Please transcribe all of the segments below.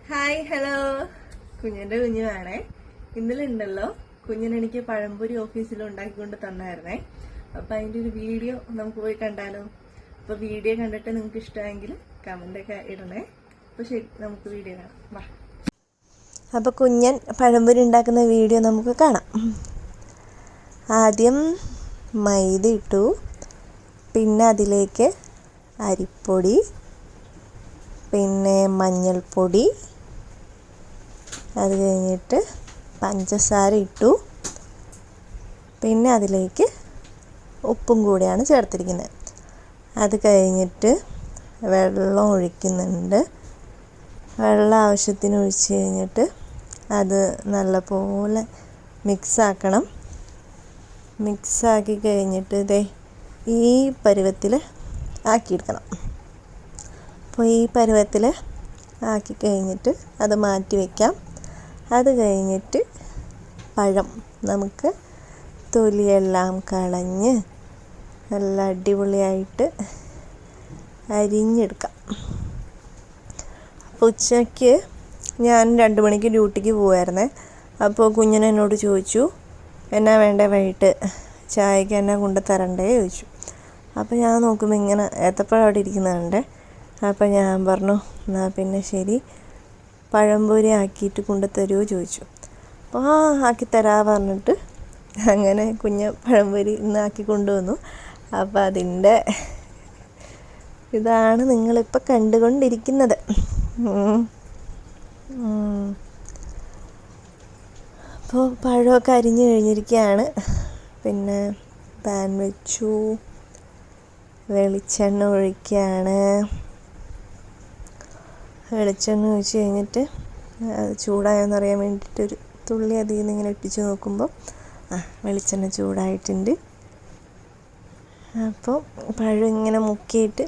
Hi hello, കുഞ്ഞിന്റെ കുഞ്ഞുവാണേ. ഇന്നലെ ഉണ്ടല്ലോ കുഞ്ഞിനെനിക്ക് പഴംപൊരി ഓഫീസിൽ ഉണ്ടാക്കിക്കൊണ്ട് തന്നായിരുന്നേ. അപ്പൊ അതിന്റെ ഒരു വീഡിയോ നമുക്ക് പോയി കണ്ടാലോ? അപ്പൊ വീഡിയോ കണ്ടിട്ട് നിങ്ങൾക്ക് ഇഷ്ടമായെങ്കിൽ കമന്റ് ഒക്കെ ഇടണേ. അപ്പൊ ശരി, നമുക്ക് വീഡിയോ കാണാം, വാ. അപ്പോൾ കുഞ്ഞൻ പഴംപൊരി ഉണ്ടാക്കുന്ന വീഡിയോ നമുക്ക് കാണാം. ആദ്യം മൈദ ഇട്ടു, പിന്നെ അതിലേക്ക് അരിപ്പൊടി, പിന്നെ മഞ്ഞൾപ്പൊടി, അത് കഴിഞ്ഞിട്ട് പഞ്ചസാര ഇട്ടു, പിന്നെ അതിലേക്ക് ഉപ്പും കൂടിയാണ് ചേർത്തിരിക്കുന്നത്. അത് കഴിഞ്ഞിട്ട് വെള്ളം ഒഴിക്കുന്നുണ്ട്. വെള്ളം ആവശ്യത്തിന് ഒഴിച്ച് കഴിഞ്ഞിട്ട് അത് നല്ലപോലെ മിക്സാക്കണം. മിക്സാക്കി കഴിഞ്ഞിട്ട് ദേ ഈ പരുവത്തിൽ ആക്കിയെടുക്കണം. അപ്പോൾ ഈ പരുവത്തിൽ ആക്കി കഴിഞ്ഞിട്ട് അത് മാറ്റി വയ്ക്കാം. അത് കഴിഞ്ഞിട്ട് പഴം നമുക്ക് തൊലിയെല്ലാം കളഞ്ഞ് നല്ല അടിപൊളിയായിട്ട് അരിഞ്ഞെടുക്കാം. അപ്പോൾ ഉച്ചയ്ക്ക് ഞാൻ 2 മണിക്ക് ഡ്യൂട്ടിക്ക് പോകുമായിരുന്നേ. അപ്പോൾ കുഞ്ഞിന് എന്നോട് ചോദിച്ചു, എന്നാ വേണ്ടേ വൈകിട്ട് ചായക്ക് എന്നാ കൊണ്ട് തരണ്ടേ ചോദിച്ചു. അപ്പോൾ ഞാൻ നോക്കുമ്പോൾ ഇങ്ങനെ ഏത്തപ്പഴം അവിടെ ഇരിക്കുന്നുണ്ട്. അപ്പോൾ ഞാൻ പറഞ്ഞു, എന്നാൽ പിന്നെ ശരി, പഴംപൊരി ആക്കിയിട്ട് കൊണ്ടുതരുമോ ചോദിച്ചു. അപ്പോൾ ആക്കിത്തരാ പറഞ്ഞിട്ട് അങ്ങനെ കുഞ്ഞ് പഴംപൊരി ഇന്ന് ആക്കി കൊണ്ടുവന്നു. അപ്പോൾ അതിൻ്റെ ഇതാണ് നിങ്ങളിപ്പോൾ കണ്ടുകൊണ്ടിരിക്കുന്നത്. അപ്പോൾ പഴമൊക്കെ അരിഞ്ഞു കഴിഞ്ഞിരിക്കുകയാണ്. പിന്നെ പാൻ വെച്ചു, വെളിച്ചെണ്ണ ഒഴിക്കുകയാണ്. വെളിച്ചെണ്ണ ഒഴിച്ച് കഴിഞ്ഞിട്ട് അത് ചൂടായെന്നറിയാൻ വേണ്ടിയിട്ടൊരു തുള്ളി അതിൽ നിന്ന് ഇങ്ങനെ ഇട്ടിച്ച് നോക്കുമ്പോൾ വെളിച്ചെണ്ണ ചൂടായിട്ടുണ്ട്. അപ്പോൾ പഴം ഇങ്ങനെ മുക്കിയിട്ട്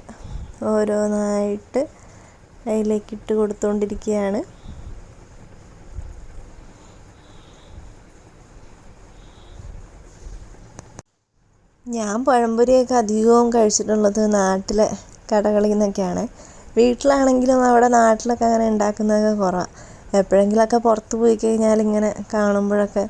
ഓരോന്നായിട്ട് അതിലേക്ക് ഇട്ട് കൊടുത്തുകൊണ്ടിരിക്കുകയാണ്. ഞാൻ പഴംപൊരിയൊക്കെ അധികവും കഴിച്ചിട്ടുള്ളത് നാട്ടിലെ കടകളിൽ നിന്നൊക്കെയാണ്. വീട്ടിലാണെങ്കിലും അവിടെ നാട്ടിലൊക്കെ അങ്ങനെ ഉണ്ടാക്കുന്നതൊക്കെ കുറവാണ്. എപ്പോഴെങ്കിലുമൊക്കെ പുറത്ത് പോയി കഴിഞ്ഞാൽ ഇങ്ങനെ കാണുമ്പോഴൊക്കെ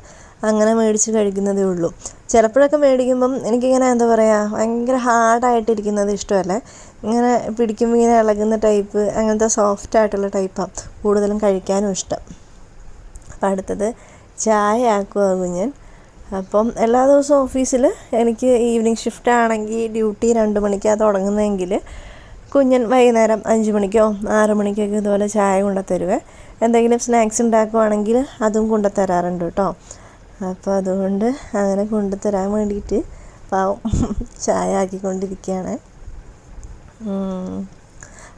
അങ്ങനെ മേടിച്ച് കഴിക്കുന്നതേ ഉള്ളൂ. ചിലപ്പോഴൊക്കെ മേടിക്കുമ്പം എനിക്കിങ്ങനെ എന്താ പറയുക, ഭയങ്കര ഹാർഡായിട്ടിരിക്കുന്നത് ഇഷ്ടമല്ല. ഇങ്ങനെ പിടിക്കുമ്പോൾ ഇങ്ങനെ ഇളകുന്ന ടൈപ്പ്, അങ്ങനത്തെ സോഫ്റ്റായിട്ടുള്ള ടൈപ്പാണ് കൂടുതലും കഴിക്കാനും ഇഷ്ടം. അപ്പം അടുത്തത് ചായ ആക്കുക കുഞ്ഞൻ. അപ്പം എല്ലാ ദിവസവും ഓഫീസിൽ എനിക്ക് ഈവനിങ് ഷിഫ്റ്റ് ആണെങ്കിൽ ഡ്യൂട്ടി 2 മണിക്കാണ് തുടങ്ങുന്നതെങ്കിൽ കുഞ്ഞൻ വൈകുന്നേരം 5 മണിക്കോ 6 മണിക്കൊക്കെ ഇതുപോലെ ചായ കൊണ്ടുതരുവേ. എന്തെങ്കിലും സ്നാക്സ് ഉണ്ടാക്കുവാണെങ്കിൽ അതും കൊണ്ടുതരാറുണ്ട് കേട്ടോ. അപ്പോൾ അതുകൊണ്ട് അങ്ങനെ കൊണ്ടുതരാൻ വേണ്ടിയിട്ട് പാവം ചായ ആക്കിക്കൊണ്ടിരിക്കുകയാണ്.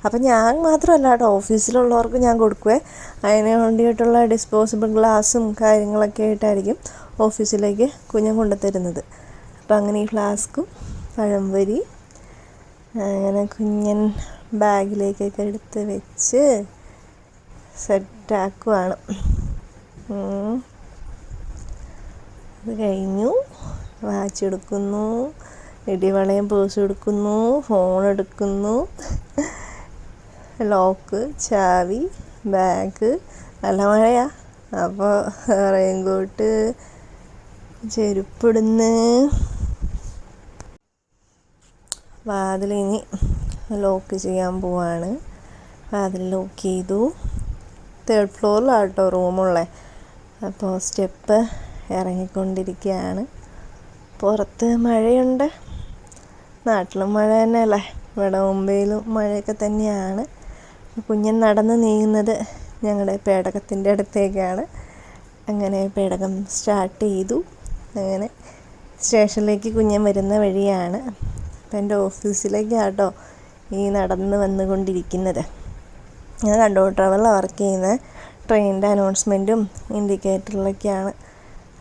അപ്പം ഞാൻ മാത്രമല്ല കേട്ടോ, ഓഫീസിലുള്ളവർക്ക് ഞാൻ കൊടുക്കുവേ. അതിന് വേണ്ടിയിട്ടുള്ള ഡിസ്പോസിബിൾ ഗ്ലാസും കാര്യങ്ങളൊക്കെ ആയിട്ടായിരിക്കും ഓഫീസിലേക്ക് കുഞ്ഞൻ കൊണ്ടുതരുന്നത്. അപ്പം അങ്ങനെ ഈ ഫ്ലാസ്കും പഴംപൊരി അങ്ങനെ കുഞ്ഞൻ ബാഗിലേക്കൊക്കെ എടുത്ത് വെച്ച് സെറ്റാക്കുവാണ്. അത് കഴിഞ്ഞു. വാച്ച് എടുക്കുന്നു, ഇടിവളയും പേഴ്സും എടുക്കുന്നു, ഫോൺ എടുക്കുന്നു, ലോക്ക്, ചാവി, ബാഗ്. നല്ല മഴയാ, അപ്പോൾ റെയിൻകോട്ട്, ചെരുപ്പിടുന്ന്. വാതിലിനി ലോക്ക് ചെയ്യാൻ പോവാണ്. വാതിൽ ലോക്ക് ചെയ്തു. 3rd ഫ്ലോറിലാണ് കേട്ടോ റൂമുള്ളത്. അപ്പോൾ സ്റ്റെപ്പ് ഇറങ്ങിക്കൊണ്ടിരിക്കുകയാണ്. പുറത്ത് മഴയുണ്ട്. നാട്ടിലും മഴ തന്നെയല്ലേ, ഇവിടെ മുംബൈയിലും മഴയൊക്കെ തന്നെയാണ്. കുഞ്ഞൻ നടന്ന് നീങ്ങുന്നത് ഞങ്ങളുടെ പേടകത്തിൻ്റെ അടുത്തേക്കാണ്. അങ്ങനെ പേടകം സ്റ്റാർട്ട് ചെയ്തു. അങ്ങനെ സ്റ്റേഷനിലേക്ക് കുഞ്ഞൻ വരുന്ന വഴിയാണ്. അപ്പം എൻ്റെ ഓഫീസിലേക്കാട്ടോ ഈ നടന്ന് വന്നുകൊണ്ടിരിക്കുന്നത്. ഞാൻ കൺട്രോൾ വർക്ക് ചെയ്യുന്നത്. ട്രെയിനിൻ്റെ അനൗൺസ്മെൻറ്റും ഇൻഡിക്കേറ്ററിലൊക്കെയാണ്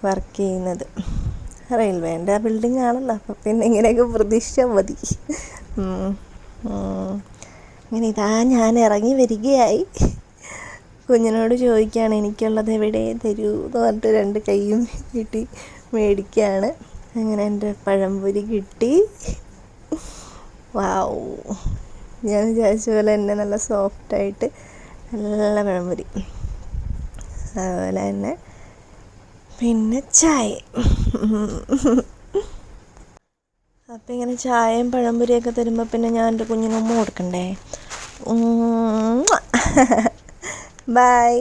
വർക്ക് ചെയ്യുന്നത്. റെയിൽവേൻ്റെ ബിൽഡിംഗ് ആണല്ലോ, അപ്പം പിന്നെ ഇങ്ങനെയൊക്കെ പ്രതീക്ഷിച്ചാൽ മതി. അങ്ങനെ ഇതാ ഞാൻ ഇറങ്ങി വരികയായി. കുഞ്ഞിനോട് ചോദിക്കുകയാണ് എനിക്കുള്ളത് എവിടെ തരൂ എന്ന് പറഞ്ഞിട്ട് 2 കൈയും കിട്ടി മേടിക്കുകയാണ്. അങ്ങനെ എൻ്റെ പഴംപൊരി കിട്ടി. വാവ്, ഞാൻ വിചാരിച്ച പോലെ തന്നെ നല്ല സോഫ്റ്റായിട്ട് നല്ല പഴംപൊരി. അതുപോലെ തന്നെ പിന്നെ ചായ. അപ്പം ഇങ്ങനെ ചായയും പഴംപൊരിയൊക്കെ തരുമ്പോൾ പിന്നെ ഞാൻ എൻ്റെ കുഞ്ഞിന് ഉമ്മ കൊടുക്കണ്ടേ. ബൈ.